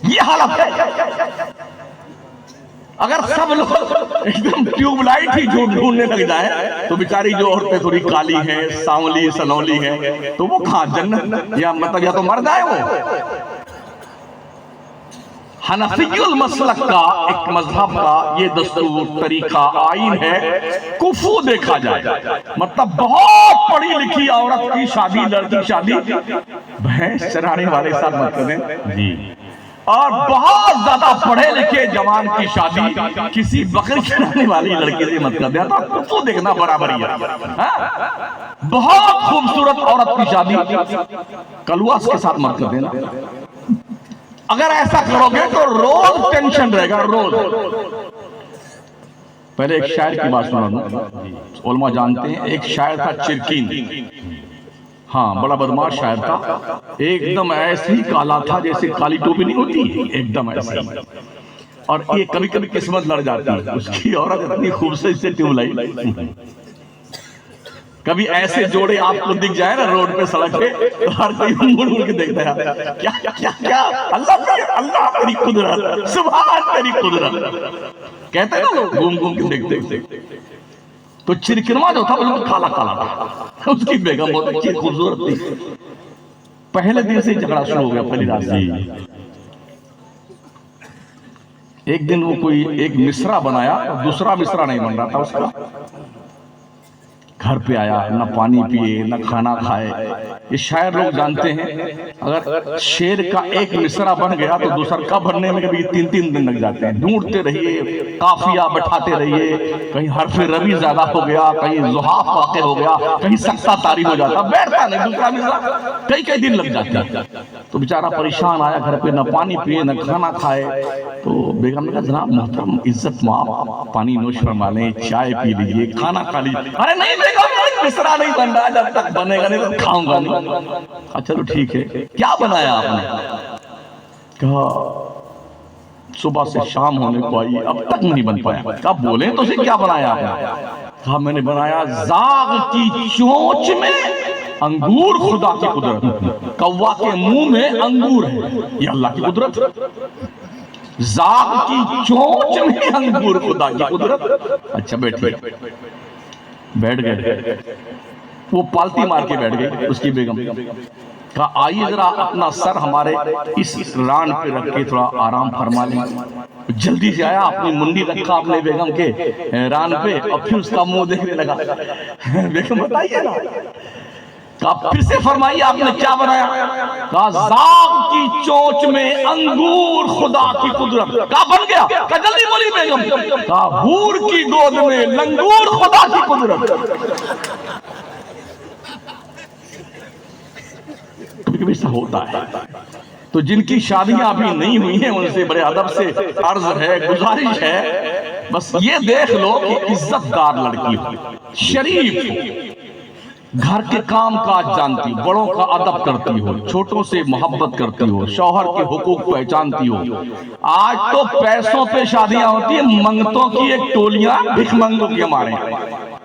یہ حالت ہے. اگر سب لوگ ایک دم ٹیوب لائٹ ہی جو ڈھونڈنے لگ جائے تو بیچاری جو عورتیں تھوڑی کالی ہیں، سانولی سنولی ہیں، تو وہ کہاں جنت، یا مطلب یا تو مر جائے وہ. حنفی المسلک کا ایک مذہب کا یہ دستور طریقہ آئین ہے، کفو دیکھا جائے، مطلب بہت پڑھی لکھی عورت کی شادی، لڑکی شادی بھینس چرانے والے ساتھ مت کریں جی، اور بہت زیادہ پڑھے لکھے جوان کی شادی کسی بکری چرانے والی لڑکی سے مت کر دیں، تو کفو دیکھنا برابری ہے. بہت خوبصورت عورت کی شادی کلواس کے ساتھ مت کر دینا. اگر ایسا کرو گے تو روز ٹینشن رہے گا، روز. پہلے ایک شاعر کی بات سنا دوں، علماء جانتے ہیں، ایک شاعر تھا چرکین، ہاں بڑا بدماش شاعر تھا، ایک دم ایسے ہی کالا تھا جیسے کالی ٹوپی نہیں ہوتی، ایک دم ایسے ہی. اور یہ کبھی کبھی قسمت لڑ جاتی ہے، اس کی عورت اتنی خوبصورت سے ٹیوب لائی. کبھی ایسے جوڑے آپ کو دکھ جائے نا روڈ پہ سڑک پہ تو ہر کوئی مڑ مڑ کے دیکھتا ہے، کیا کیا کیا اللہ تیری قدرت، سبحان تیری قدرت کہتے ہیں نا لوگ، گھوم گھوم کے دیکھتے. تو چرکنوا جو تھا وہ کالا کالا تھا، اس کی بیگم بہت اچھی خوبصورت تھی. پہلے دن سے جھگڑا شروع ہو گیا، پہلی رات سے. ایک دن وہ کوئی ایک مصرع بنایا، دوسرا مصرع نہیں بن رہا تھا اس کا. گھر پہ آیا، نہ پانی پیے نہ کھانا کھائے. یہ شاعر لوگ جانتے ہیں اگر شعر کا ایک مصرع بن گیا تو دوسرا کا بننے میں کبھی 3 دن لگ جاتے ہیں. ڈھونڈتے رہیے، قافیہ بٹھاتے رہیے، کہیں حرف ربی زیادہ ہو گیا، کہیں زحاف واقع ہو گیا، کہیں سکتہ طاری ہو جاتا، بیٹھتا نہیں دوسرا مصرع، کئی دن لگ جاتے ہیں. تو بیچارہ پریشان آیا گھر پہ، نہ پانی پیے نہ کھانا کھائے. تو بیگم نے کہا جناب محترم عزت مآب پانی نوش فرما لیں، چائے پی لیجئے، کھانا کھا لیجئے. ارے نہیں بیگم مصرع نہیں بن رہا، جب تک بنے گا نہیں تو کھاؤں گا نہیں. اچھا تو ٹھیک ہے، کیا بنایا آپ نے؟ کہا صبح سے شام ہونے کو آئی اب تک نہیں بن پایا. کہا بولیں تو سے کیا بنایا آپ نے؟ کہا میں نے بنایا زاغ کی چونچ میں انگور خدا کی قدرت، کوا کے منہ میں انگور ہے، یہ اللہ کی قدرت. زاغ کی چونچ میں انگور خدا کی قدرت. اچھا بیٹھ گئے. وہ پالتی مار کے بیٹھ گئی اس کی بیگم. کہا آئیے ذرا اپنا سر ہمارے اس ران پہ رکھ کے تھوڑا آرام فرما لیں. جلدی سے آیا، اپنی منڈی رکھا اپنے بیگم کے ران پہ، اور پھر اس کا منہ دیکھنے لگا. بیگم بتائیے نا. کہا پھر سے فرمائیے آپ نے کیا بنایا؟ کہا زاغ کی چونچ میں انگور خدا کی قدرت. کہا بن گیا. کہا جلدی بولی بیگم. کہا حور کی گود میں لنگور خدا کی قدرت. کبھی کبھی ایسا ہوتا ہے. تو جن کی شادیاں ابھی نہیں ہوئی ہیں ان سے بڑے ادب سے عرض ہے، گزارش ہے، بس یہ دیکھ لو کہ عزت دار لڑکی ہو، شریف ہو، گھر کے کام کاج جانتی ہو، بڑوں کا ادب کرتی ہو، چھوٹوں سے محبت کرتی ہو، شوہر کے حقوق پہچانتی ہو. آج تو پیسوں پہ شادیاں ہوتی ہیں، منگتوں کی ایک ٹولیاں بھک منگوں کے مارے،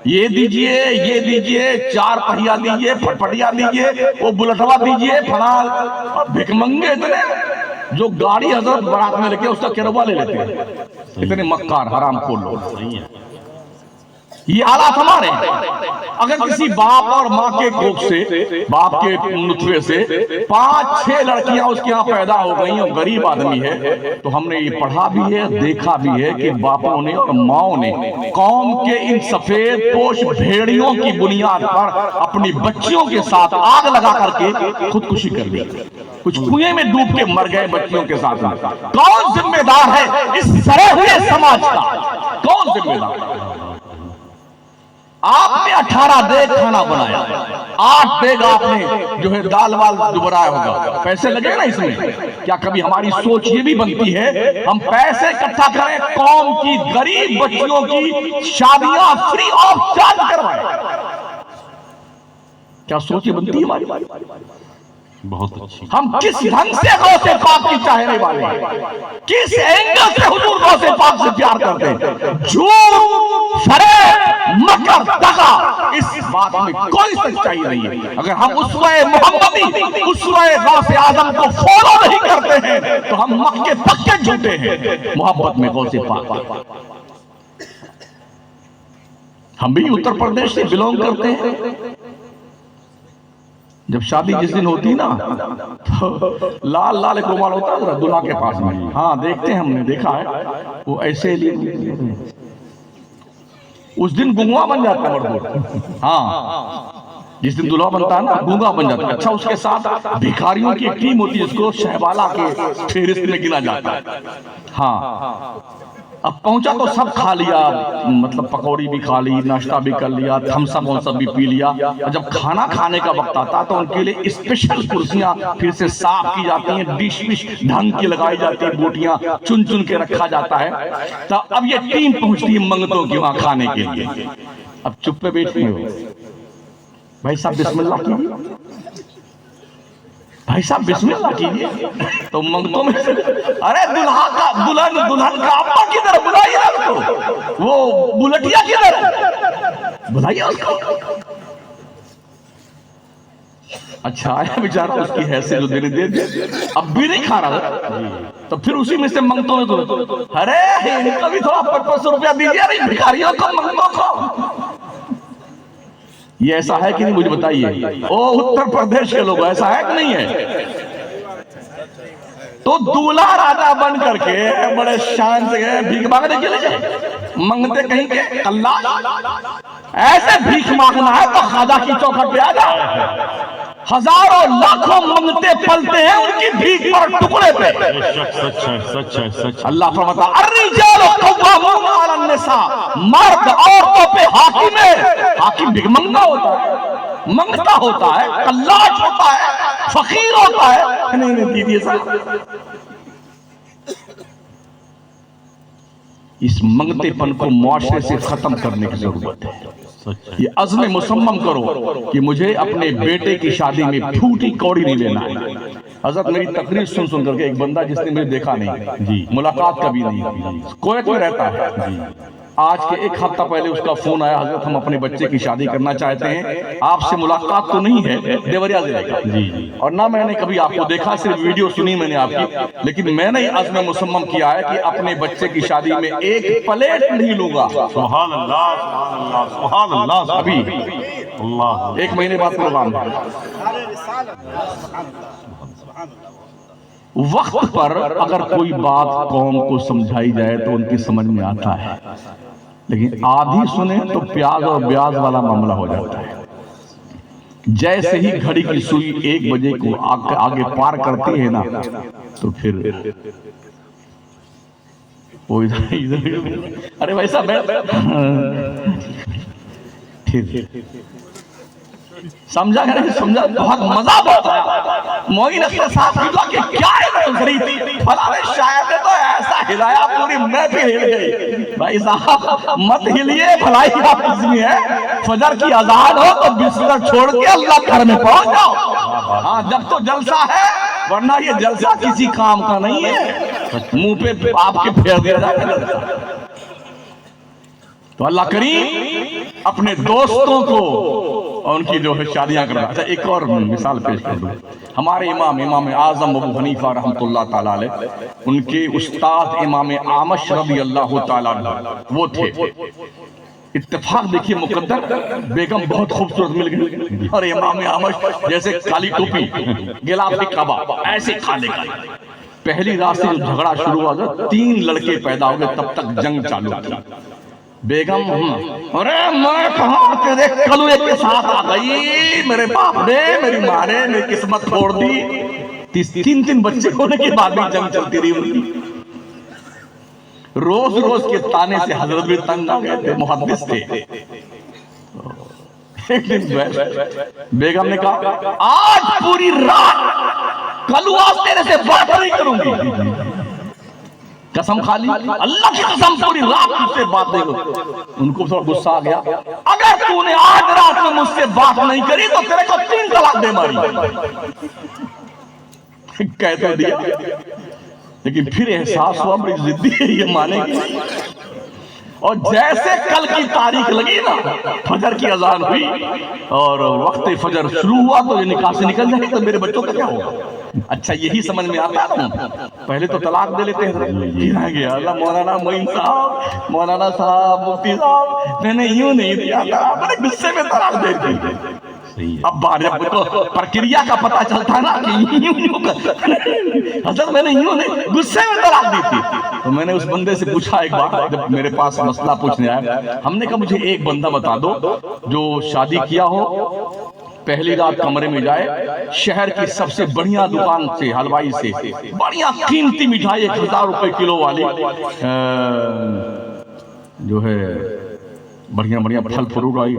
یہ دیجئے یہ دیجئے، 4 پہیا دیجئے، پھٹپٹیا دیجئے، وہ بلٹوا دیجئے، فلاں بھک منگے اتنے جو گاڑی حضرت برات میں لے کے اس کا کروا لے لیتے ہیں. اتنے مکار حرام خور لوگ. یہ حالات ہمارے ہیں. اگر کسی باپ اور ماں کے کوکھ سے، باپ کے نطفے سے 5-6 لڑکیاں اس کے ہاں پیدا ہو گئیں اور غریب آدمی ہے، تو ہم نے یہ پڑھا بھی ہے، دیکھا بھی ہے کہ باپوں نے اور ماؤں نے قوم کے ان سفید پوش بھیڑیوں کی بنیاد پر اپنی بچیوں کے ساتھ آگ لگا کر کے خودکشی کر لی. کچھ کنویں میں ڈوب کے مر گئے بچیوں کے ساتھ. کون ذمہ دار ہے اس سڑے ہوئے سماج کا؟ کون ذمہ دار ہے؟ آپ نے 18 دیگ کھانا بنایا، 8 دیگ آپ نے جو ہے دال وال دبرایا ہوگا، پیسے لگے نا اس میں. کیا کبھی ہماری سوچ یہ بھی بنتی ہے ہم پیسے اکٹھا کریں، قوم کی غریب بچیوں کی شادیاں فری آف چارج کروائیں؟ کیا سوچ یہ بنتی ہے ہماری؟ بہت اچھی. ہم کس ڈھنگ سے غوث پاک کی چاہنے والے ہیں, کس اینگل سے حضور غوث پاک سے پیار کرتے ہیں. جھوٹ, فریب, مکر, دغا, اس بات میں کوئی سچائی نہیں ہے. اگر ہم اسوہ محمدی, اسوہ غوث اعظم کو فالو نہیں کرتے ہیں تو ہم مکے پکے جھوٹے ہیں محبت میں غوث پاک. ہم بھی اتر پردیش سے بلونگ کرتے ہیں. جب شادی جس دن ہوتی نا تو لال لال ایک رومال ہوتا ہے دلہا کے پاس میں, ہاں دیکھتے ہیں, ہم نے دیکھا ہے, وہ ایسے لیے اس دن گنگوا بن جاتا ہے مردود. ہاں جس دن دلہا بنتا ہے نا گنگا بن جاتا ہے. اچھا اس کے ساتھ بھکاریوں کی ایک ٹیم ہوتی ہے جس کو شہبالہ کے فہرست میں گنا جاتا ہے. ہاں اب پہنچا تو سب کھا لیا, مطلب پکوڑی بھی کھا لی, ناشتہ بھی کر لیا, تھمسپ ونسپ بھی پی لیا. اور جب کھانا کھانے کا وقت آتا تو ان کے لیے اسپیشل کرسیاں پھر سے صاف کی جاتی ہیں, ڈش وش ڈھنگ کی لگائی جاتی ہیں, بوٹیاں چن چن کے رکھا جاتا ہے. تو اب یہ ٹیم پہنچتی ہے منگتوں کی وہاں کھانے کے لیے. اب چپ پہ بیٹھے ہو, بھائی صاحب بسم اللہ کیجیے, بھائی صاحب بسم اللہ کیجیے. تو منگتوں میں ارے دلہا کا دلہن کا ابا کدھر, بلائیے اس کو, وہ بلٹیا کدھر, بلائیے اس کو. اچھا آیا بیچارہ, اس کی حیثیت جو دینے دے دے, اب بھی نہیں کھا رہا تو پھر اسی میں سے منگتوں میں تو ارے ان کو بھی تھوڑا 500 روپیہ دیجیے, ارے بھکاریوں کو منگتوں کو. یہ ایسا ہے کہ نہیں مجھے بتائیے, او اتر پردیش کے لوگ ایسا ہے کہ نہیں ہے؟ تو دولہا راجہ بن کر کے بڑے شان سے گئے بھیک مانگنے کے لیے, منگتے کہیں کے اللہ ایسے بھیک مانگنا ہے تو خواجہ کی چوکھٹ پہ آ جاؤ. ہزاروں لاکھوں منگتے پلتے ہیں ان کی بھیک پر ٹکڑے پہ. اللہ فرماتا الرجال قوامون علی النساء, مرد عورتوں پہ حاکم ہے. حاکم بھیک منگنا ہوتا ہے, منگتا ہوتا ہے, قلاج ہوتا ہے, فقیر ہوتا ہے. نہیں دیدیے صاحب, اس منگتے پن کو معاشرے سے ختم کرنے کی ضرورت ہے. یہ عزم مصمم کرو کہ مجھے اپنے بیٹے کی شادی میں پھوٹی کوڑی نہیں لینا ہے. حضرت میری تقریر سن سن کر کے ایک بندہ جس نے مجھے دیکھا نہیں, ملاقات کبھی نہیں, کویت میں رہتا ہے, آج کے 1 ہفتہ پہلے اس کا فون آیا, حضرت ہم اپنے بچے کی شادی کرنا چاہتے ہیں, آپ سے ملاقات تو نہیں ہے, دیوریا ضلع کا, اور نہ میں نے کبھی آپ کو دیکھا, صرف ویڈیو سنی میں نے آپ کی, لیکن میں نے عزم مصمم کیا ہے کہ اپنے بچے کی شادی میں 1 پلیٹ نہیں لوں گا. سبحان اللہ, سبحان اللہ, سبحان اللہ. ابھی اللہ 1 مہینے بعد پروگرام ہے. وقت پر اگر کوئی بات قوم کو سمجھائی جائے تو ان کی سمجھ میں آتا ہے, لیکن آدھی سنیں تو پیاز اور بیاز والا معاملہ ہو جاتا ہے. جیسے ہی گھڑی کی سوئی 1 بجے کو آگے پار کرتی ہے نا تو پھر وہ ارے ویسا سمجھا کہ نہیں سمجھا, بہت مزہ ہوتا ہے. معین اختر صاحب کہ کیا ہے فلانے شاعر نے تو ایسا ہلایا پوری محفل ہل گئی. بھائی صاحب مت ہلیے, بھلائی آپ اس میں ہے, فجر کی اذان ہو تو بستر چھوڑ کے اللہ گھر میں پہنچ جاؤ. ہاں جب تو جلسہ ہے, ورنہ یہ جلسہ کسی کام کا نہیں ہے, منہ پہ آپ کے پھیر دیا جائے گا. تو اللہ کریم اپنے دوستوں کو اور ان کی جو ہے شادیاں کرنا. اچھا ایک اور مثال پیش کر دوں. ہمارے امام اعظم ابو حنیفہ رحمۃ اللہ تعالیٰ علیہ, ان کے استاد امام اعمش رضی اللہ تعالیٰ عنہ وہ تھے. اتفاق دیکھیے مقدر, بیگم بہت خوبصورت مل گئی اور امام اعمش جیسے کالی ٹوپی, گلابی کباب, ایسے کھانے کا. پہلی رات سے جو جھگڑا شروع ہوا تھا, 3 لڑکے پیدا ہو گئے, تب تک جنگ چالو تھی. بیگم ارے میں کہاں تیرے کلوے کے ساتھ آ گئی, میرے باپ نے میری ماں نے میری قسمت چھوڑ دی. 3 بچے ہونے کے بعد بھی جنگ چلتی رہی ان کی. روز روز کے تانے سے حضرت بھی تنگ آ گئے تھے, محدث تھے. ایک دن بیگم نے کہا آج پوری رات کلوا تیرے سے بات نہیں کروں گی. قسم کھا لی, اللہ کی قسم پوری رات مجھ سے بات نہیں ہوئی. ان کو تھوڑا غصہ آ گیا, اگر تو نے آج رات میں مجھ سے بات نہیں کری تو تیرے کو 3 طلاق دے ماری. کہہ تو دیا, لیکن پھر احساس ہوا بڑی ضدی ہے یہ مانے گی. اور جیسے کل کی تاریخ لگی نا, فجر کی اذان ہوئی اور وقت فجر شروع ہوا تو یہ نکاح سے نکل جائے تو میرے بچوں کا کیا ہوگا. اچھا یہی سمجھ میں آتا ہے نا, پہلے تو طلاق دے لیتے ہیں, گیا اللہ مولانا معین صاحب, مولانا صاحب, مفتی صاحب, میں نے یوں نہیں دیا تھا, میں نے غصے میں طلاق دے دی. اب بار جب تو پرکریا کا پتہ چلتا ہے نا کہ یوں حضرت میں نے یوں نہیں, غصے میں طلاق دی تھی. تو میں نے اس بندے سے پوچھا ایک بار, جب میرے پاس مسئلہ پوچھنے آیا, ہم نے کہا مجھے ایک بندہ بتا دو جو شادی کیا ہو, پہلی رات کمرے میں جائے, شہر کی سب سے بڑھیا دکان سے, حلوائی سے بڑھیا قیمتی مٹھائی 1000 روپے کلو والی جو ہے بڑھیا بڑھیا پھل فروٹ آئی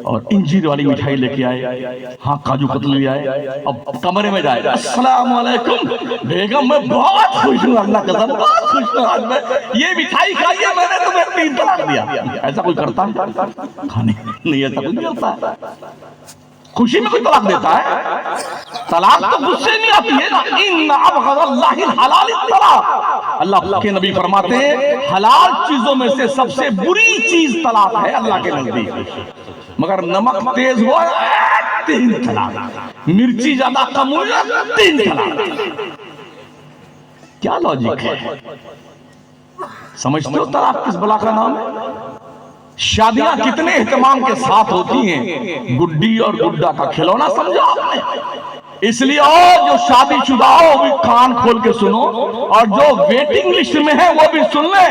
اور انجیر والی مٹھائی لے کے آئے, ہاں کاجو کتلی لے آئے. اب کمرے میں جائے, السلام علیکم بیگم میں بہت خوش ہوں, اللہ کا قسم بہت خوش ہوں, آج میں یہ مٹھائی کھائی ہے, میں نے تمہیں 3 طلاق دیا. ایسا کوئی کرتا ہے؟ کھانے نہیں, ایسا کوئی نہیں کرتا ہے. خوشی میں کوئی طلاق دیتا ہے؟ طلاق تو غصے نہیں آتی ہے نا. ان ابغض اللہ الحلال الطلاق, اللہ کے نبی فرماتے ہیں حلال چیزوں میں سے سب سے بری چیز طلاق ہے اللہ کے نزدیک. مگر نمک تیز ہوا 3 طلاق, مرچی زیادہ کم ہوئی 3 طلاق. کیا لاجک ہے؟ سمجھتے ہو طلاق کس بلا کا نام ہے؟ شادیاں کتنے اہتمام کے ساتھ ہوتی ہیں, گڈی اور گڈا کا کھلونا سمجھا آپ نے. اس لیے جو شادی شدہ ہو وہ بھی کان کھول کے سنو, اور جو ویٹنگ لسٹ میں ہے وہ بھی سن لیں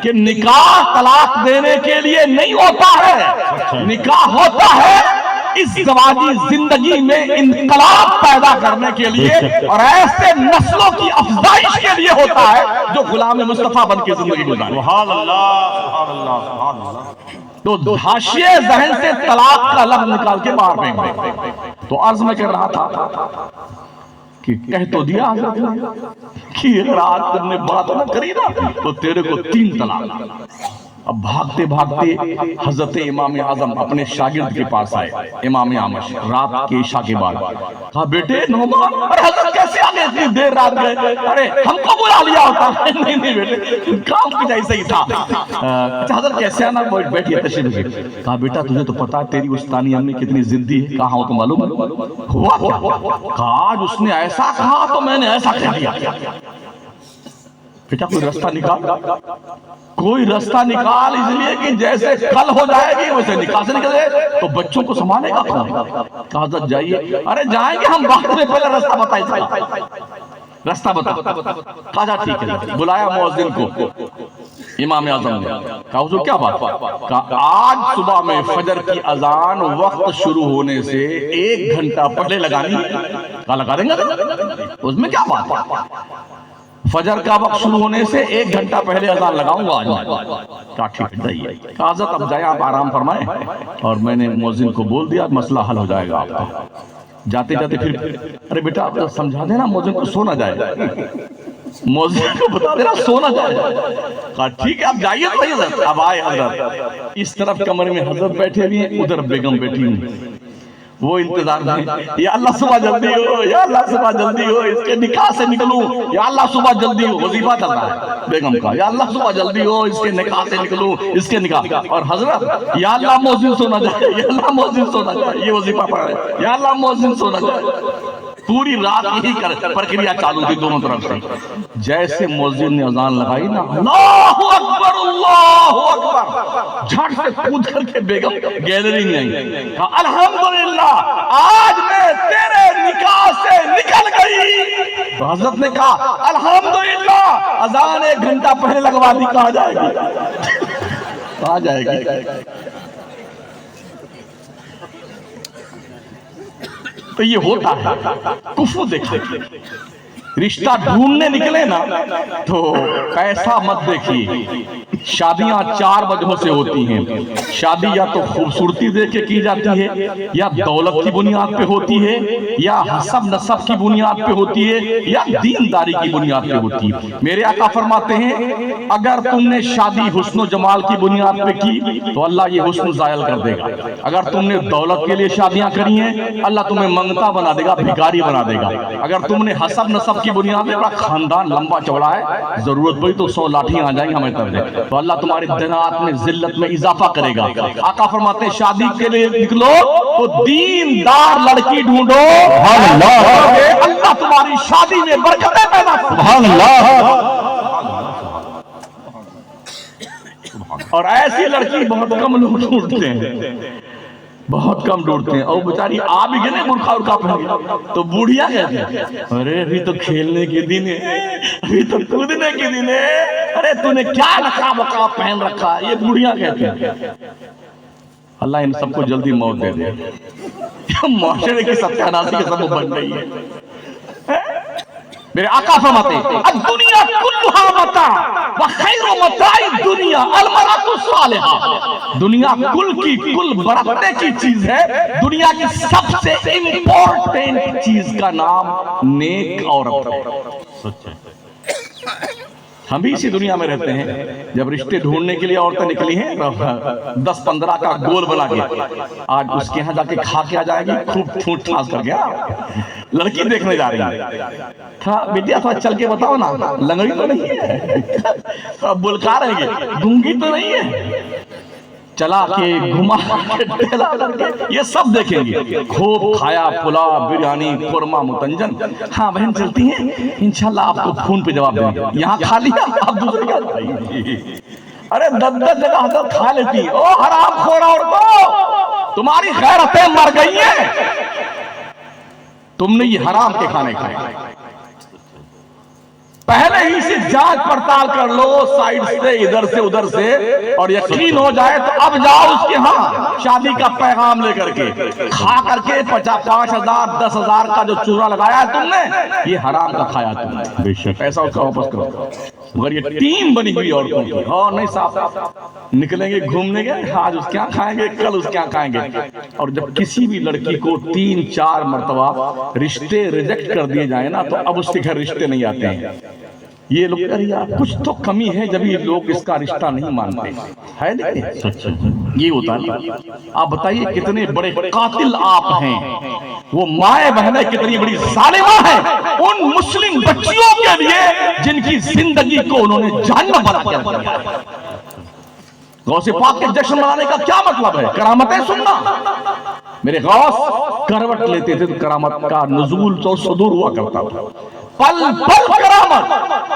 کہ نکاح طلاق دینے کے لیے نہیں ہوتا ہے, نکاح ہوتا ہے اس زواجی زندگی میں انقلاب پیدا کرنے کے لیے اور ایسے نسلوں کی افزائش کے لیے ہوتا ہے جو غلام مصطفیٰ بن کے زندگی گزارے. سبحان اللہ, سبحان اللہ, سبحان اللہ. تو حاشیے ذہن سے طلاق کا لفظ نکال کے باہر پھینک دیں. تو عرض میں کر رہا تھا کہ کہہ تو دیا حضرت نے کہ اگر آج تم نے بات نہ کری نا تو تیرے کو 3 طلاق. اب بھاگتے بھاگتے حضرت امام اعظم اپنے شاگرد کے پاس آئے, امام اعمش, رات کے عشاء کے بعد. کہا بیٹے نعمان, ارے حضرت کیسے آگے اتنی دیر رات گئے, ارے ہم کو بلا لیا ہوتا. نہیں بیٹے کام کی جیسے ہی تھا. حضرت کیسے آنا, بیٹھیے تشریف رکھیے. کہا بیٹا تجھے تو پتا ہے تیری استانی امی کتنی ضدی ہے. کہا ہو تو معلوم ہوا کیا؟ کہا آج اس نے ایسا کہا تو میں نے ایسا کہہ دیا. بیٹا کوئی رستہ نکال, کوئی رستہ نکال, اس لیے کہ جیسے کل ہو جائے گی ویسے نکاح سے نکل جائے تو بچوں کو سنبھالے گا کون. کہا حضرت جائیے. ارے جائیں گے ہم, بعد میں پہلے رستہ بتائیں, رستہ بتا. کہا جا ٹھیک ہے. بلایا مؤذن کو, امام اعظم نے. کہا حضور کیا بات؟ کہا آج صبح میں فجر کی اذان وقت شروع ہونے سے 1 گھنٹہ پہلے لگانی. کہا لگا دیں گے, اس میں کیا بات؟ فجر کا وقت شروع ہونے سے 1 گھنٹہ پہلے اذان لگاؤں گا آج. کہا ٹھیک ہے. کہا حضرت اب جائیں, آپ آرام فرمائیں, اور میں نے مؤذن کو بول دیا مسئلہ حل ہو جائے گا آپ کا. جاتے جاتے پھر ارے بیٹا آپ سمجھا دینا مؤذن کو سو نہ جائے, مؤذن کو بتا دینا سو نہ جائے. کہا ٹھیک ہے آپ جائیے. تو حضرت اب آئے حضرت, اس طرف کمرے میں حضرت بیٹھے ہوئے ہیں, ادھر بیگم بیٹھی ہوئی. وہ انتظار میں, یا اللہ صبح جلدی ہو, یا اللہ صبح جلدی ہو, اس کے نکاح سے نکلوں, یا اللہ صبح جلدی ہو. وظیفہ چل رہا ہے بیگم کا, یا اللہ صبح جلدی ہو, اس کے نکاح سے نکلوں, اس کے نکاح. اور حضرت یا اللہ مؤذن سونا جائے, یا اللہ مؤذن سونا جائے, یہ وظیفہ پڑھ رہے ہیں, یا اللہ مؤذن سونا جائے. پوری رات یہی پرکریا چالو تھی دونوں طرف سے. جیسے مؤذن نے اذان لگائی نا, اللہ اکبر اللہ اکبر, جھٹ سے کود کر کے بیگم گیلری میں آئی. کہا الحمدللہ آج میں تیرے نکاح سے نکل گئی. تو حضرت نے کہا الحمدللہ اذان 1 گھنٹہ پہلے لگوا دی. کہاں جائے گی, کہاں جائے گی. تو یہ ہوتا ہے کفو. دیکھیں رشتہ ڈھونڈنے نکلے نا تو کیسا مت دیکھیے. شادیاں 4 وجہوں سے ہوتی ہیں. شادی یا تو خوبصورتی دیکھ کے کی جاتی ہے, یا دولت کی بنیاد پہ ہوتی ہے, یا حسب نسب کی بنیاد پہ ہوتی ہے, یا دینداری کی بنیاد پہ ہوتی ہے. میرے آقا فرماتے ہیں اگر تم نے شادی حسن و جمال کی بنیاد پہ کی تو اللہ یہ حسن زائل کر دے گا. اگر تم نے دولت کے لیے شادیاں کری ہیں اللہ تمہیں منگتا بنا دے گا, بھکاری بنا دے گا. اگر تم نے حسب نسب کی بنیاد پہ, بڑا خاندان لمبا چوڑا ہے, ضرورت پڑی تو 100 لاٹھیاں آ جائیں گے ہمیں طرف سے, تو اللہ تمہارے دنات میں ذلت میں اضافہ کرے گا. آقا فرماتے ہیں شادی کے لیے نکلو تو دیندار لڑکی ڈھونڈو, اللہ تمہاری شادی میں برکتیں پیدا کرے. سبحان اللہ. اور ایسی لڑکی بہت کم لوگ ڈھونڈتے ہیں, بہت کم ڈھونڈتے ہیں. اور بیچاری آ بھی گئے برقع ورقع پہن تو بوڑھیا کہتے ہیں ارے ابھی تو کھیلنے کے دن ہے, ابھی تو کودنے کے دن ہے, ارے تو نے کیا نقاب وقاب پہن رکھا, یہ بوڑھیا کہتے ہیں. اللہ ان سب کو جلدی موت دے دے. معاشرے کی ستیاناسی کے سبب بن گئی ہے. میرے آقا فرماتے ہیں الدنیا کلھا متاع وخیر متاع الدنیا المرأۃ الصالحہ. دنیا کل کی کل برکتے کی چیز ہے, دنیا کی سب سے امپورٹنٹ چیز کا نام نیک عورت ہے. ہم بھی اسی دنیا میں رہتے ہیں. جب رشتے ڈھونڈنے کے لیے عورتیں نکلی ہیں 10-15 کا گول بنا کے, آج اس کے ہاں جا کے کھا کے آ جائے گی خوب ٹھوٹ ٹھاس کر گیا, لڑکی دیکھنے جا رہی ہے. بیٹیا تھوڑا چل کے بتاؤ نا, لنگڑی تو نہیں ہے, بلکا رہیں گے, گونگی تو نہیں ہے, چلا کے گھما کے ڈھیلا کر کے, یہ سب دیکھیں گے. خوب کھایا پلا بریانی قورمہ متنجن, ہاں بہن چلتی ہیں انشاءاللہ آپ کو فون پہ جواب دیں گے. یہاں کھا لیا آپ دوسرے کا کھائیے. ارے 10 جگہ حضرت کھا لیتی. او حرام خور عورتوں, تمہاری غیرتیں مر گئی ہیں, تم نے یہ حرام کے کھانے کھائے. پہلے ہی سے جانچ پڑتال کر لو سائیڈ سے, ادھر سے ادھر سے, اور یقین ہو جائے تو اب جاؤ اس کے ہاں شادی کا پیغام لے کر کے. کھا کر کے 5,000 10,000 کا جو چورا لگایا ہے تم نے, یہ حرام کا کھایا تم نے. بے شک پیسہ اس کا واپس کرو. مگر یہ ٹیم بنی ہوئی عورتوں کی, اور نہیں صاحب نکلیں گے گھومنے گے, آج اس کے یہاں کھائیں گے کل اس کے یہاں کھائیں گے. اور جب کسی بھی لڑکی کو 3-4 مرتبہ رشتے ریجیکٹ کر دیے جائیں نا, تو اب اس کے گھر رشتے نہیں آتے ہیں. یہ لوگ کچھ تو کمی ہے جب یہ لوگ اس کا رشتہ نہیں مانتے ہے. یہ ہوتا ہے. آپ بتائیے کتنے بڑے قاتل آپ ہیں, وہ مائیں بہنیں کتنی بڑی ظالمہ ہیں ان مسلم بچیوں کے لیے جن کی زندگی کو انہوں نے جہنم بنا کے رکھ دیا. غوث پاک کے جشن منانے کا کیا مطلب ہے؟ کرامتیں سننا. میرے غوث کروٹ لیتے تھے تو کرامت کا نزول تو صدور ہوا کرتا تھا. پل پل کرامت.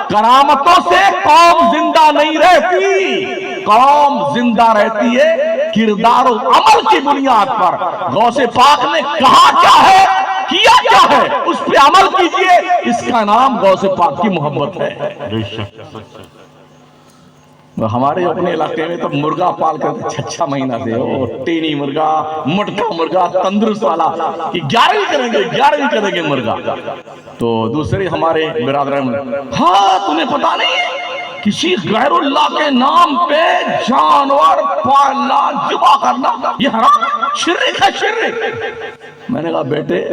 کرامتوں سے قوم زندہ نہیں رہتی, قوم زندہ رہتی ہے کردار و عمل کی بنیاد پر. غوث پاک نے کہا کیا ہے, کیا کیا ہے, اس پہ عمل کیجئے. اس کا نام غوث پاک کی محبت ہے. ہمارے اپنے علاقے میں تو مرغا پال کرتے 6 مہینہ سے, ٹینی مرغا, مٹکا مرغا, تندرست والا, 11ویں کریں گے مرغا. تو دوسرے ہمارے برادران, ہاں تمہیں پتا نہیں ہے کسی غیر اللہ کے نام پہ جانور پالنا, ذبح کرنا, یہ حرام ہے, شرک ہے, شرک. میں نے کہا بیٹے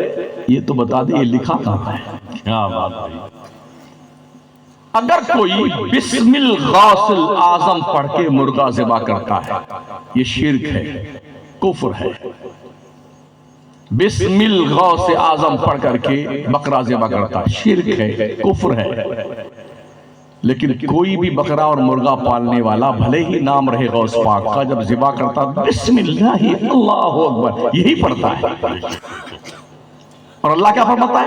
یہ تو بتا دیں یہ لکھا کہاں ہے. کیا بات ہے. اگر کوئی بسم الغوث الاعظم پڑھ کے مرغا ذبح کرتا ہے یہ شرک ہے, کفر ہے. بسم الغوث اعظم پڑھ کر کے بکرا ذبح کرتا ہے شرک ہے, کفر ہے. لیکن کوئی بھی بکرا اور مرغا پالنے والا بھلے ہی نام رہے غوث پاک کا, جب ذبح کرتا بسم اللہ اللہ اکبر یہی پڑھتا ہے. اور اللہ کیا فرماتا ہے,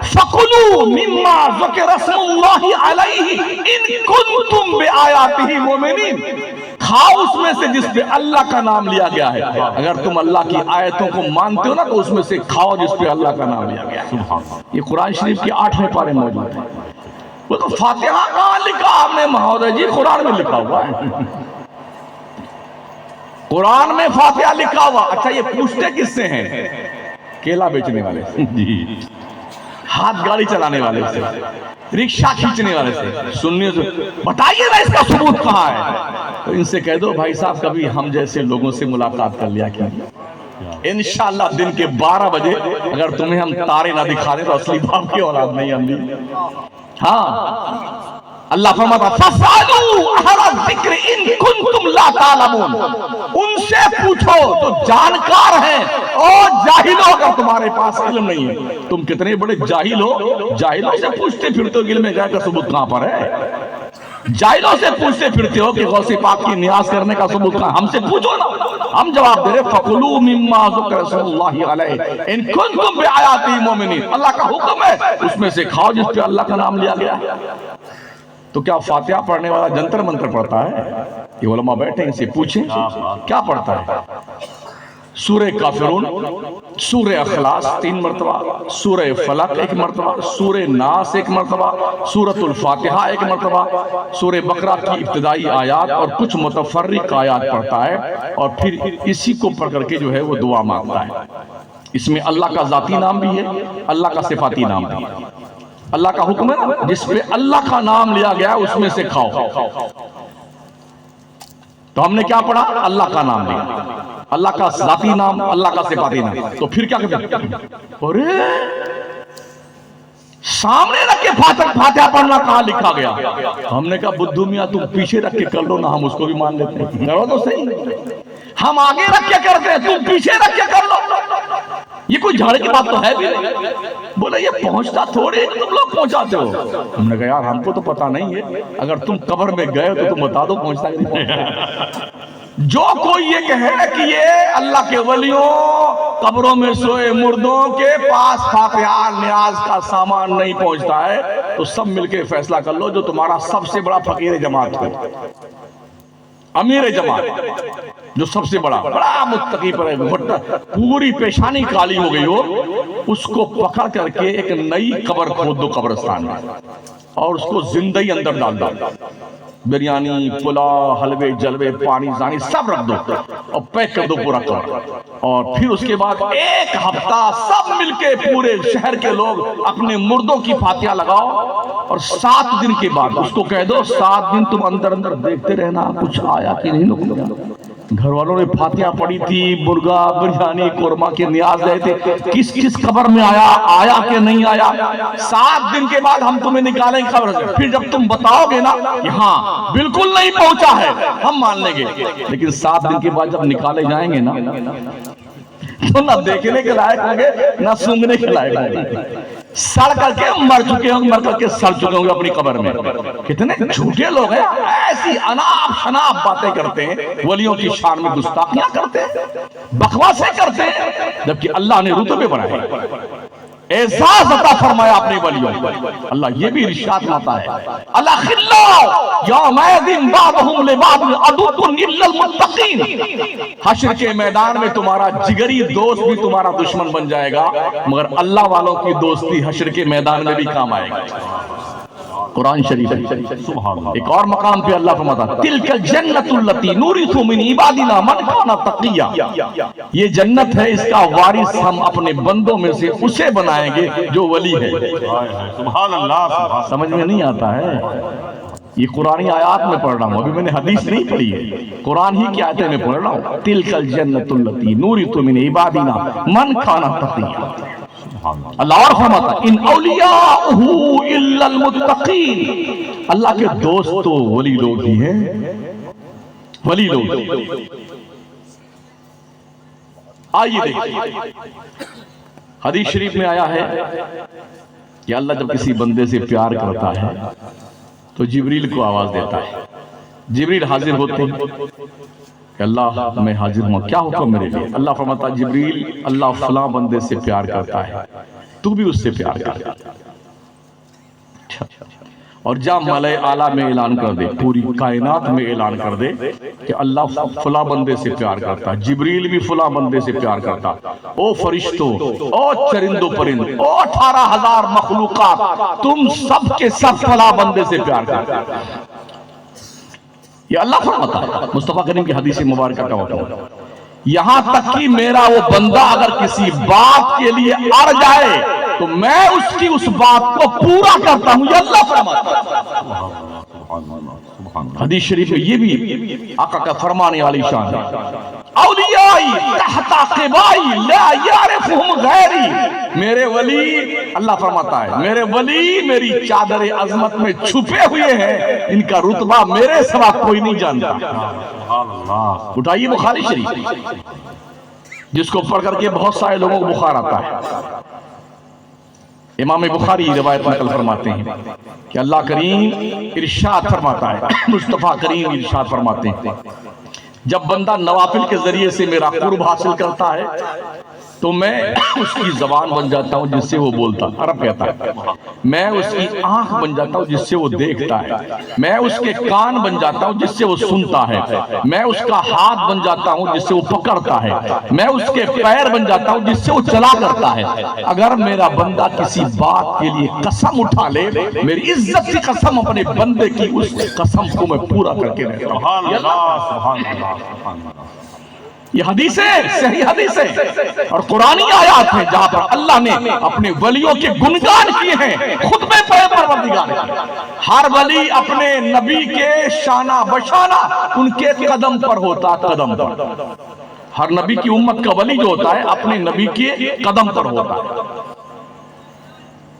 فَقُلُوا مِمَّا ذُكِرَ اسْمُ اللَّهِ عَلَيْهِ إِن كُنتُمْ بِآيَاتِهِ مُؤْمِنِينَ. کھاؤ اس میں سے جس پہ اللہ کا نام لیا گیا ہے. اگر تم اللہ کی آیتوں کو مانتے ہو نا تو اس میں سے کھاؤ جس پہ اللہ کا نام لیا گیا ہے. یہ قرآن شریف کی 8ویں پارے موجود ہے. وہ تو فاتحہ کہاں لکھا آپ نے مہودے جی, قرآن میں لکھا ہوا ہے. قرآن میں فاتحہ لکھا ہوا. اچھا یہ پوچھتے کس سے ہیں؟ کیلا بیچنے والے. جی ہاتھ گاڑی چلانے والے سے، رکشہ کھینچنے والے سے، سننے سے بتائیے نا اس کا ثبوت کہاں ہے؟ تو ان سے کہہ دو بھائی صاحب کبھی ہم جیسے لوگوں سے ملاقات کر لیا کیجیے، انشاءاللہ دن کے 12 بجے اگر تمہیں ہم تارے نہ دکھا دیں تو اصلی باپ کی اولاد نہیں ہم بھی۔ ہاں اللہ فرماتا فَاسْأَلُوا أَهْلَ الذِّكْرِ إِن كُنتُمْ لَا تَعْلَمُونَ، ان سے پوچھو تو جانکار ہیں، اور جاہلوں اگر تمہارے پاس علم نہیں ہے۔ تم کتنے بڑے جاہل ہو، جاہلوں سے پوچھتے پھرتے ہو علم کا ثبوت کہاں پر ہے؟ جاہلوں سے پوچھتے پھرتے ہو کہ غوث پاک کی نیاز کرنے کا ثبوت کہاں؟ ہم سے پوچھو نا، ہم جواب دے رہے فَقُلُوا مِمَّا ذُكِرَ اسْمُ اللَّهِ عَلَيْهِ إِن كُنتُمْ بِآيَاتِهِ مُؤْمِنِينَ، اللہ کا حکم ہے اس میں سے کھاؤ جس پہ اللہ کا نام لیا گیا ہے۔ تو کیا فاتحہ پڑھنے والا جنتر منتر پڑھتا ہے؟ یہ علماء بیٹھے ان سے پوچھیں کیا پڑھتا ہے؟ سورہ کافرون، سورہ اخلاص 3 مرتبہ، سورہ فلق 1 مرتبہ، سورہ ناس 1 مرتبہ، سورۃ الفاتحہ 1 مرتبہ، سورہ بقرہ کی ابتدائی آیات اور کچھ متفرق آیات پڑھتا ہے، اور پھر اسی کو پڑھ کر کے جو ہے وہ دعا مانگتا ہے۔ اس میں اللہ کا ذاتی نام بھی ہے، اللہ کا صفاتی نام بھی ہے۔ اللہ کا حکم ہے نا جس پہ اللہ کا نام لیا گیا اس میں سے کھاؤ۔ تو ہم نے کیا پڑھا؟ اللہ کا نام لیا، اللہ کا ذاتی نام، اللہ کا صفاتی نام۔ تو پھر کیا کہتے ہیں؟ ارے سامنے رکھ کے فاتحہ پڑھنا کہاں لکھا گیا؟ ہم نے کہا بدھو میاں تم پیچھے رکھ کے کر لو نا، ہم اس کو بھی مان لیتے ہیں، کرو تو صحیح۔ ہم آگے رکھ کے کرتے ہیں، تم پیچھے رکھ کے کر لو، یہ کوئی جھاڑے کی بات تو ہے بھی نہیں۔ بولے یہ پہنچتا تھوڑے تم لوگ پہنچاتے ہو۔ ہم نے کہا یار ہم کو تو پتا نہیں ہے، اگر تم قبر میں گئے تو تم بتا دو پہنچتا کہ نہیں پہنچتا۔ جو کوئی یہ کہے کہ یہ اللہ کے ولیوں قبروں میں سوئے مردوں کے پاس فاتحہ نیاز کا سامان نہیں پہنچتا ہے، تو سب مل کے فیصلہ کر لو جو تمہارا سب سے بڑا فقیر جماعت ہو، امیر جماعت جو سب سے بڑا متقی پر ہے، پوری پیشانی کالی ہو گئی ہو، اس کو پکڑ کر کے ایک نئی قبر کھود دو قبرستان میں، اور اس کو زندہ ہی اندر ڈال دو، بریانی پلاؤ حلوے جلوے پانی زانی سب رکھ دو اور پیک کر دو پورا قبر، اور پھر اس کے بعد 1 ہفتہ سب مل کے پورے شہر کے لوگ اپنے مردوں کی فاتحہ لگاؤ، اور 7 دن کے بعد اس کو کہہ دو 7 دن تم اندر اندر دیکھتے رہنا کچھ آیا کہ نہیں۔ لوگ گھر والوں نے فاتحہ پڑھی تھی، مرغا بریانی قورمہ کے نیاز رہے تھے، کس کس قبر میں آیا کہ نہیں آیا۔ 7 دن کے بعد ہم تمہیں نکالیں گے قبر سے، پھر جب تم بتاؤ گے نا یہاں بالکل نہیں پہنچا ہے ہم مان لیں گے، لیکن 7 دن کے بعد جب نکالے جائیں گے نا تو نہ دیکھنے کے لائق ہوں گے نہ سونگنے کے لائق ہوں گے، سڑ کر کے مر چکے ہوں گے، مر کر کے سڑ چکے ہوں گے اپنی قبر میں۔ کتنے جھوٹے لوگ ہیں، ایسی اناپ شناپ باتیں کرتے ہیں، ولیوں کی شان میں گستاخیاں کرتے ہیں، بکواسیں کرتے ہیں، جبکہ اللہ نے رتبے بنائے، اعزاز عطا فرمایا اپنے ولیوں کو۔ اللہ یہ بھی ارشاد لاتا ہے الاخلاء یومئذ بعضهم لبعض عدو الا المتقین، حشر کے میدان میں تمہارا جگری دوست بھی تمہارا دشمن بن جائے گا، مگر اللہ والوں کی دوستی حشر کے میدان میں بھی کام آئے گا۔ قرآن شریف ایک اور مقام پہ اللہ فرماتا ہے تلک الجنت التی نورث من عبادنا من کان تقیا، یہ جنت ہے اس کا وارث ہم اپنے بندوں میں سے اسے بنائیں گے جو ولی ہے۔ سبحان اللہ، سمجھ میں نہیں آتا ہے، یہ قرآنی آیات میں پڑھ رہا ہوں، ابھی میں نے حدیث نہیں پڑھی ہے، قرآن ہی کی آیتیں میں پڑھ رہا ہوں۔ تلک الجنت التی نورث من عبادنا من کان تقیا، اللہ اور فرماتا ان اولیاءہ الا المتقین، اللہ کے دوست تو ولی لوگ ہی ہیں، ولی لوگ۔ آئیے دیکھیں حدیث شریف میں آیا ہے کہ اللہ جب کسی بندے سے پیار کرتا ہے تو جبریل کو آواز دیتا ہے، جبریل حاضر ہوتے ہیں کہ اللہ میں حاضر ہوں، کیا حکم میرے لیے؟ اللہ فرماتا جبریل اللہ فلاں بندے سے پیار کرتا ہے، تو بھی اس سے پیار کرتا ہے، اور جا ملائے اعلیٰ میں اعلان کر دے، پوری کائنات میں اعلان کر دے کہ اللہ فلاں بندے سے پیار کرتا ہے، جبریل بھی فلاں بندے سے پیار کرتا، او فرشتوں، او چرندوں پرند، او 18,000 مخلوقات، تم سب کے سب فلاں بندے سے پیار کرتا ہے۔ یہ اللہ فرماتا ہے، مصطفیٰ کریم کی حدیث مبارکہ کا وقت ہے، یہاں تک کہ میرا وہ بندہ اگر کسی بات کے لیے اڑ جائے تو میں اس کی اس بات کو پورا کرتا ہوں، یہ اللہ فرماتا ہے۔ حدیث شریف میں یہ بھی آقا کا فرمانے والی شان ہے، اولیائی تحت قبائی لا یعرفہم غیری، میرے ولی، اللہ فرماتا ہے میرے ولی میری چادر عظمت میں چھپے ہوئے ہیں، ان کا رتبہ میرے سوا کوئی نہیں جانتا۔ اٹھائیے بخاری شریف، جس کو پڑھ کر کے بہت سارے لوگوں کو بخار آتا ہے۔ امام بخاری روایت نقل فرماتے ہیں کہ اللہ کریم ارشاد فرماتا ہے، مصطفیٰ کریم ارشاد فرماتے ہیں، جب بندہ نوافل کے ذریعے سے میرا قرب حاصل کرتا ہے تو میں اس کی زبان بن جاتا ہوں جس سے وہ بولتا، عرب کہتا ہے، میں اس کی آنکھ بن جاتا ہوں جس سے وہ دیکھتا ہے، میں اس کے کان بن جاتا ہوں جس سے وہ سنتا ہے، میں اس کا ہاتھ بن جاتا ہوں جس سے وہ پکڑتا ہے، میں اس کے پیر بن جاتا ہوں جس سے وہ چلا کرتا ہے۔ اگر میرا بندہ کسی بات کے لیے قسم اٹھا لے، میری عزت کی قسم اپنے بندے کی اس قسم کو میں پورا کر کے رہتا ہوں۔ یہ حدیث ہے، صحیح حدیث ہے، اور قرآنی آیات ہیں جہاں پر اللہ نے اپنے ولیوں کے گنگان کیے ہیں، خطبے پڑھے پروردگار نے۔ ہر ولی اپنے نبی کے شانہ بشانہ ان کے قدم پر ہوتا، قدم پر۔ ہر نبی کی امت کا ولی جو ہوتا ہے اپنے نبی کے قدم پر ہوتا ہے۔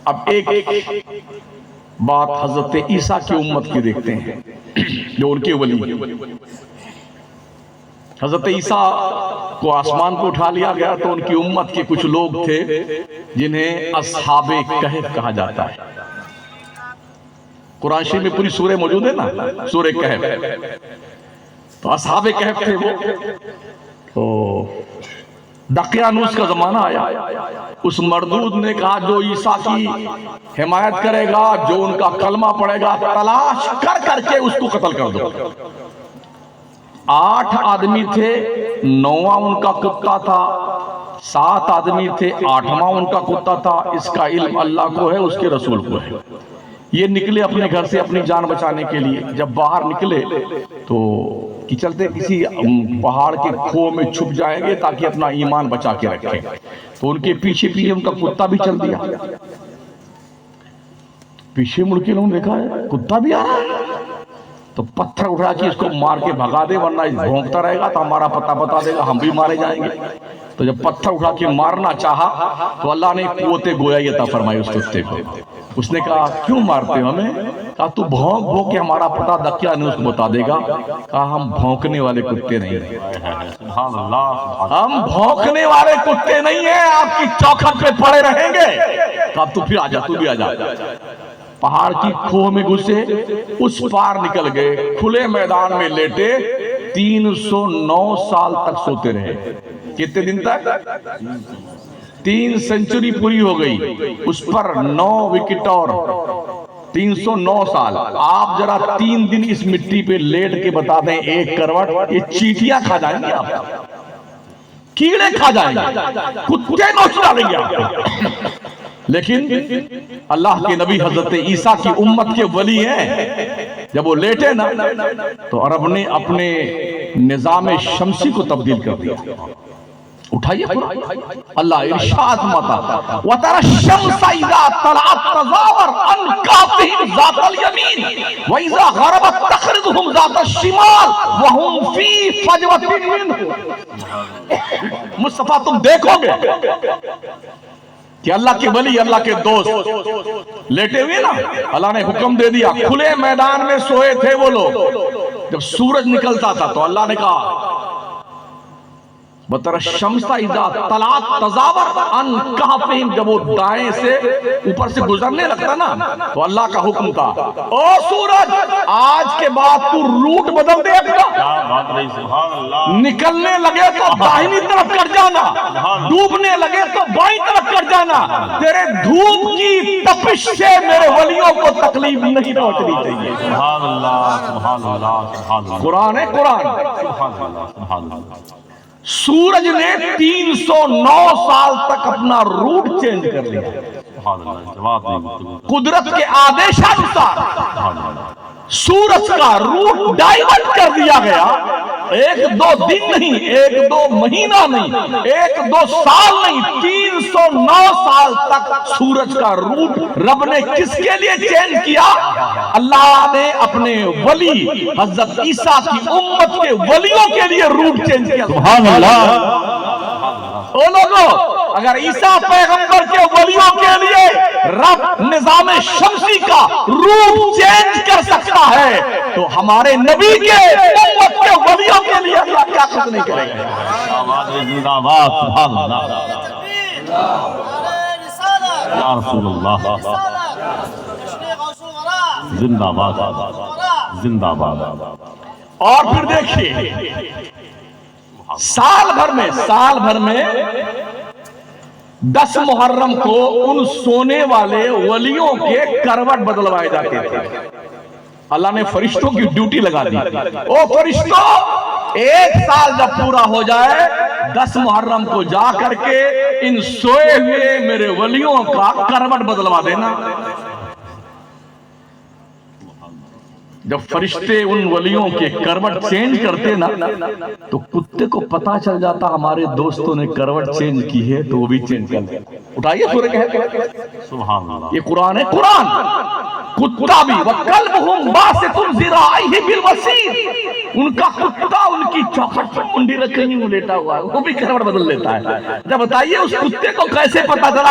اب ایک بات حضرت عیسیٰ کی امت کی دیکھتے ہیں جو ان کے ولی ہیں۔ حضرت عیسیٰ کو آسمان کو اٹھا لیا گیا تو ان کی امت کے کچھ لوگ تھے جنہیں اصحاب کہف کہا جاتا ہے۔ قرآن شریف میں پوری سورہ موجود ہے نا، سورہ کہف، تو اصحاب کہف تھے وہ۔ تو دقیانوس کا زمانہ آیا، اس مردود نے کہا جو عیسیٰ کی حمایت کرے گا، جو ان کا کلمہ پڑھے گا، تلاش کر کر کے اس کو قتل کر دو۔ 8 آدمی تھے، 9واں ان کا کتا تھا، 7 آدمی تھے، 8واں ان کا کتا تھا۔ اس کا علم اللہ کو ہے، اس کے رسول کو ہے۔ یہ نکلے اپنے گھر سے اپنی جان بچانے کے لیے۔ جب باہر نکلے تو چلتے کسی پہاڑ کے کھو میں چھپ جائیں گے تاکہ اپنا ایمان بچا کے رکھیں، تو ان کے پیچھے پیچھے ان کا کتا بھی چل دیا۔ پیچھے مڑ کے انہوں نے دیکھا ہے کتا بھی آ رہا ہے، تو پتھر اٹھا کے اس کو مار کے بھگا دے، ورنہ بھونکتا رہے گا تو ہمارا پتہ بتا دے گا، ہم بھی مارے جائیں گے۔ تو جب پتھر اٹھا کے مارنا چاہا تو اللہ نے قوت گویائی عطا فرمائی اس کتے کو۔ اس نے کہا کیوں مارتے ہو ہمیں؟ کہا تو بھونک بھونک کے ہمارا پتہ دقیانوس کو بتا دے گا۔ کہا ہم بھونکنے والے کتے نہیں ہیں، ہم بھونکنے والے کتے نہیں ہیں، آپ کی چوکھٹ پہ پڑے رہیں گے۔ کہا تو پھر آجا، تو بھی آجا۔ پہاڑ کی کھوہ میں گھسے، اس پار نکل گئے، کھلے میدان میں لیٹے، 309 سال تک سوتے رہے۔ کتنے دن تک؟ 3 سنچری پوری ہو گئی، اس پر 9 وکٹ اور 309 سال۔ آپ ذرا 3 دن اس مٹی پہ لیٹ کے بتا دیں ایک کروٹ، یہ چیٹیاں کھا جائیں گے آپ، کیڑے کھا جائیں گے، کتے نوچ ڈالیں گے آپ۔ لیکن اللہ کے نبی حضرت عیسیٰ کی امت کے ولی ہیں، جب وہ لیٹے نا تو عرب نے اپنے نظام شمسی کو تبدیل کر دیا۔ اٹھائیے قرآن، اللہ ارشاد متا وَتَرَى الشَّمْسَ إِذَا طَلَعَتْ تَزَاوَرُ عَنْ كَهْفِهِمْ ذَاتَ الْيَمِينِ وَإِذَا غَرَبَتْ تَقْرِضُهُمْ ذَاتَ الشِّمَالِ وَهُمْ فِي فَجْوَةٍ مِّنْهُ۔ مصطفیٰ تم دیکھو گے کہ اللہ کے ولی، اللہ کے دوست لیٹے ہوئے نا، اللہ نے حکم دے دیا، کھلے میدان میں سوئے تھے وہ لوگ۔ جب سورج نکلتا تھا تو اللہ نے کہا بطر الشمس اذا طلعت تزاور عن کہفہم، جب وہ دائیں سے اوپر سے گزرنے لگتا نا تو اللہ کا حکم تھا، او سورج آج کے بعد تو روٹ بدل دے اپنا، نکلنے لگے تو داہنی طرف کر جانا، ڈوبنے لگے تو بائیں طرف کر جانا، تیرے دھوپ کی تپش سے میرے ولیوں کو تکلیف نہیں پہنچنی چاہیے۔ سبحان اللہ، سبحان اللہ، سبحان اللہ، قرآن ہے قرآن۔ سبحان اللہ، سبحان اللہ۔ سورج نے 309 سال تک اپنا روٹ چینج کر لیا، سبحان اللہ، جواب نہیں، قدرت کے آدیشانسار سورج کا روٹ ڈائیورٹ کر دیا گیا، ایک دو دن نہیں، ایک دو مہینہ نہیں، ایک دو سال نہیں، 309 سال تک سورج کا روٹ رب نے کس کے لیے چینج کیا؟ اللہ نے اپنے ولی حضرت عیسیٰ کی امت کے ولیوں کے لیے روٹ چینج کیا۔ سبحان اللہ۔ او لوگوں، اگر عیسیٰ پیغمبر کے ولیوں کے لیے رب نظام شمسی کا روٹ چینج کر سکتا ہے تو ہمارے نبی کے امت کے ولیوں کے لیے اللہ کیا کچھ نہیں کرے گا۔ زندہ باد، سبحان اللہ۔ یا رسول اللہ، زندہ باد، زندہ باد۔ اور پھر دیکھیے سال بھر میں 10 محرم کو ان سونے والے ولیوں کے کروٹ بدلوائے جاتے تھے۔ اللہ نے فرشتوں کی ڈیوٹی لگا دی، او فرشتوں، ایک سال جب پورا ہو جائے 10 محرم کو جا کر کے ان سوئے ہوئے میرے ولیوں کا کروٹ بدلوا دینا۔ جب فرشتے ان ولیوں کے کروٹ چینج کرتے نا تو کتے کو پتا چل جاتا ہمارے دوستوں نے کروٹ چینج کی ہے تو وہ بھی چینج کر لیں۔ اٹھائیے سورہ کہف، سبحان اللہ۔ یہ قرآن ہے، قرآن۔ کتا بھی وَقَلْبُهُمْ بَاسِطٌ ذِرَاعَيْهِ بِالْوَسِيدِ، ان کا کتا ان کی چوکھٹ پر منڈی رکھے نہیں لیٹا ہوا ہے، وہ بھی کروٹ بدل لیتا ہے۔ جب بتائیے اس کتے کو کیسے پتا چلا